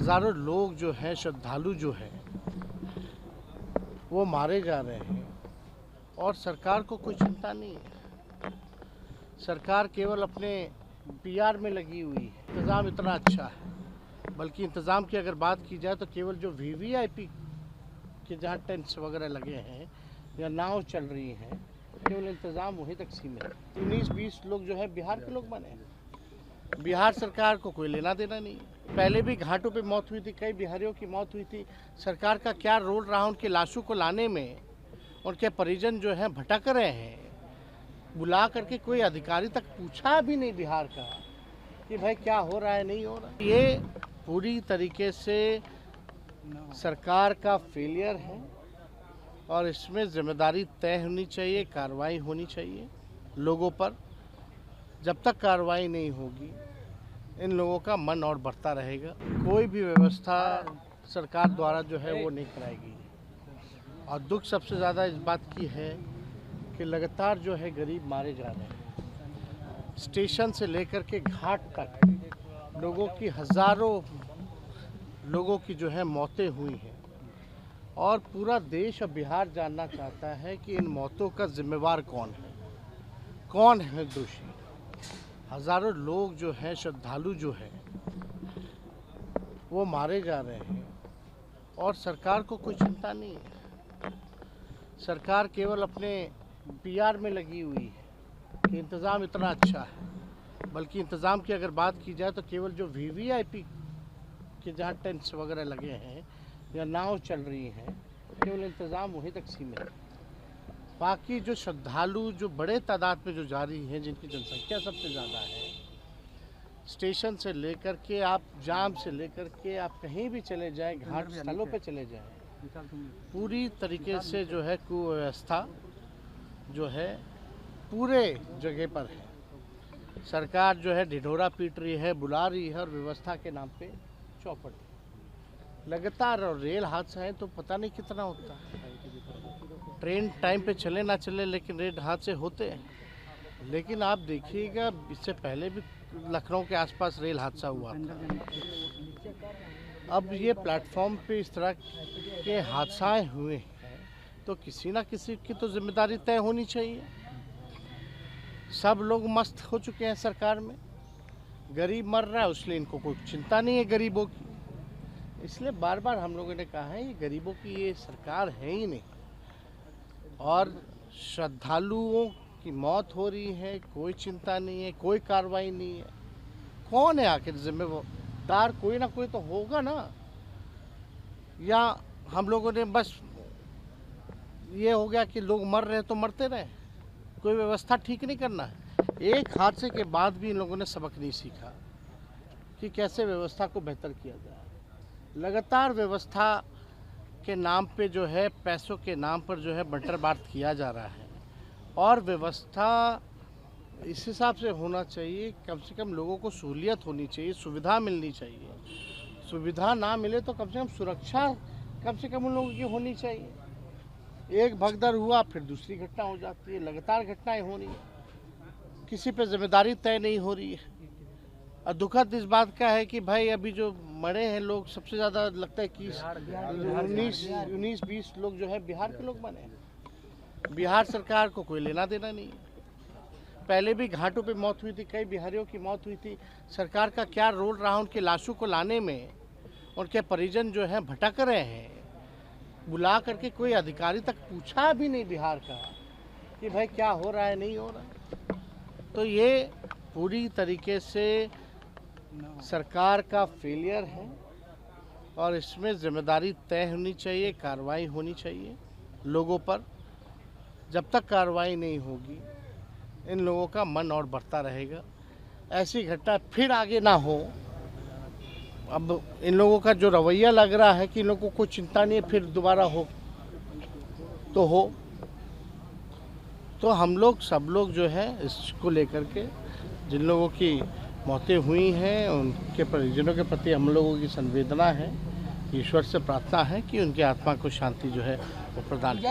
हज़ारों लोग जो हैं, श्रद्धालु जो हैं, वो मारे जा रहे हैं और सरकार को कोई चिंता नहीं है। सरकार केवल अपने पीआर में लगी हुई है। इंतज़ाम इतना अच्छा है, बल्कि इंतज़ाम की अगर बात की जाए तो केवल जो वीवीआईपी के जहाँ टेंट्स वगैरह लगे हैं या नाव चल रही हैं, केवल इंतज़ाम वहीं तक सीमित है। 19-20 लोग जो है बिहार के लोग बने हैं। बिहार सरकार को कोई लेना देना नहीं है। पहले भी घाटों पे मौत हुई थी, कई बिहारियों की मौत हुई थी। सरकार का क्या रोल रहा उनकी लाशों को लाने में? उनके परिजन जो हैं भटक रहे हैं। बुला करके कोई अधिकारी तक पूछा भी नहीं बिहार का कि भाई क्या हो रहा है, नहीं हो रहा। ये पूरी तरीके से सरकार का फेलियर है और इसमें जिम्मेदारी तय होनी चाहिए, कार्रवाई होनी चाहिए लोगों पर। जब तक कार्रवाई नहीं होगी इन लोगों का मन और बढ़ता रहेगा। कोई भी व्यवस्था सरकार द्वारा जो है वो नहीं कराएगी। और दुख सबसे ज़्यादा इस बात की है कि लगातार जो है गरीब मारे जा रहे हैं। स्टेशन से लेकर के घाट तक लोगों की, हज़ारों लोगों की जो है मौतें हुई हैं और पूरा देश और बिहार जानना चाहता है कि इन मौतों का जिम्मेवार कौन है दोषी। हज़ारों लोग जो हैं, श्रद्धालु जो हैं, वो मारे जा रहे हैं और सरकार को कोई चिंता नहीं है। सरकार केवल अपने पीआर में लगी हुई है कि इंतज़ाम इतना अच्छा है, बल्कि इंतज़ाम की अगर बात की जाए तो केवल जो वीवीआईपी के जहाँ टेंट्स वगैरह लगे हैं या नाव चल रही हैं, केवल इंतज़ाम वहीं तक सीमित है। बाकी जो श्रद्धालु जो बड़े तादाद में जो जा रही हैं, जिनकी जनसंख्या सबसे ज़्यादा है, स्टेशन से लेकर के आप जाम से लेकर के आप कहीं भी चले जाएं, घाट स्थलों पे चले जाएं, पूरी तरीके से जो है कुव्यवस्था जो है पूरे जगह पर है। सरकार जो है ढिढोरा पीट रही है, बुला रही है और व्यवस्था के नाम पे चौपट लगातार। और रेल हादसा है तो पता नहीं कितना होता है। ट्रेन टाइम पे चले ना चले, लेकिन रेल हादसे होते हैं। लेकिन आप देखिएगा, इससे पहले भी लखनऊ के आसपास रेल हादसा हुआ था। अब ये प्लेटफॉर्म पे इस तरह के हादसाएं हुए हैं तो किसी ना किसी की तो जिम्मेदारी तय होनी चाहिए। सब लोग मस्त हो चुके हैं सरकार में, गरीब मर रहा है इसलिए इनको कोई चिंता नहीं है गरीबों की। इसलिए बार बार हम लोगों ने कहा है ये गरीबों की ये सरकार है ही नहीं। और श्रद्धालुओं की मौत हो रही है, कोई चिंता नहीं है, कोई कार्रवाई नहीं है। कौन है आखिर जिम्मेदार? कोई ना कोई तो होगा ना। या हम लोगों ने बस ये हो गया कि लोग मर रहे तो मरते रहे, कोई व्यवस्था ठीक नहीं करना है। एक हादसे के बाद भी इन लोगों ने सबक नहीं सीखा कि कैसे व्यवस्था को बेहतर किया जाए। लगातार व्यवस्था के नाम पे जो है, पैसों के नाम पर जो है बंटर बांट किया जा रहा है। और व्यवस्था इस हिसाब से होना चाहिए, कम से कम लोगों को सहूलियत होनी चाहिए, सुविधा मिलनी चाहिए। सुविधा ना मिले तो कम से कम सुरक्षा कम से कम उन लोगों की होनी चाहिए। एक भगदड़ हुआ फिर दूसरी घटना हो जाती है, लगातार घटनाएं हो रही हैं, किसी पे जिम्मेदारी तय नहीं हो रही है। और दुखद इस बात का है कि भाई अभी जो मरे हैं लोग, सबसे ज़्यादा लगता है कि 19-20 लोग जो है बिहार के लोग बने हैं। बिहार सरकार को कोई लेना देना नहीं है। पहले भी घाटों पे मौत हुई थी, कई बिहारियों की मौत हुई थी। सरकार का क्या रोल रहा उनकी लाशों को लाने में? उनके परिजन जो हैं भटक रहे हैं। बुला करके कोई अधिकारी तक पूछा भी नहीं बिहार का कि भाई क्या हो रहा है, नहीं हो रहा। तो ये पूरी तरीके से सरकार का फेलियर है और इसमें जिम्मेदारी तय होनी चाहिए, कार्रवाई होनी चाहिए लोगों पर। जब तक कार्रवाई नहीं होगी इन लोगों का मन और बढ़ता रहेगा। ऐसी घटना फिर आगे ना हो। अब इन लोगों का जो रवैया लग रहा है कि इन लोगों को कोई चिंता नहीं है, फिर दोबारा हो तो हो। तो हम लोग सब लोग जो है इसको लेकर के, जिन लोगों की मौतें हुई हैं उनके परिजनों के प्रति हम लोगों की संवेदना है। ईश्वर से प्रार्थना है कि उनकी आत्मा को शांति जो है वो प्रदान करें।